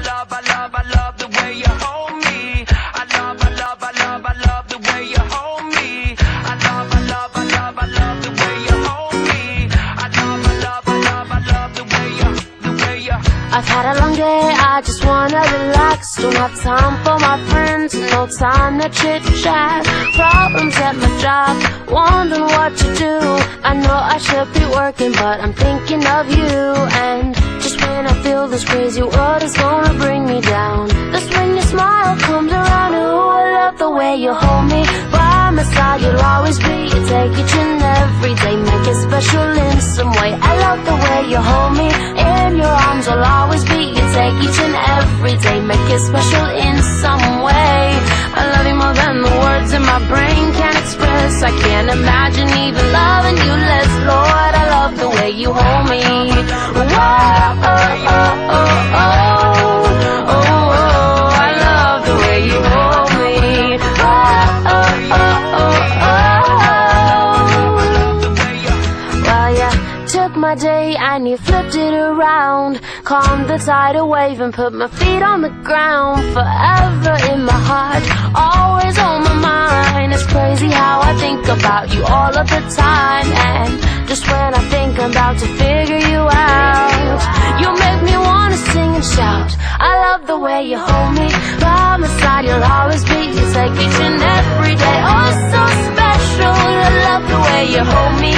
love the way you hold me. I love the way you hold me. I love the way you hold me. I love the way you. I've had a long day, I just wanna relax. Don't have time for my friends, no time to chit chat. Problems at my job, wondering what to do. I know I should be working, but I'm thinking of you. And just when I feel this crazy world is gonna bring me down, that's when your smile comes around. Ooh, I love the way you hold me. By my side you'll always be. You take each and every day, make it special in some way. I love the way you hold me. In your arms I'll always be. You take each and every day, make it special in some way. I love you more than the words in my brain can express. I can't imagine even loving you less. Lord, I love the way you hold me. Whoa, oh, oh, oh, oh, oh, oh, I love the way you hold me. Oh, oh, oh, oh, oh. Well, yeah, took my day and you flipped it around, calmed the tidal wave and put my feet on the ground. Forever in my heart, always on my mind. It's crazy how I think about you all of the time. And just when I think I'm about to figure you out, you make me wanna sing and shout. I love the way you hold me. By my side you'll always be. You take each and every day, oh so special. I love the way you hold me.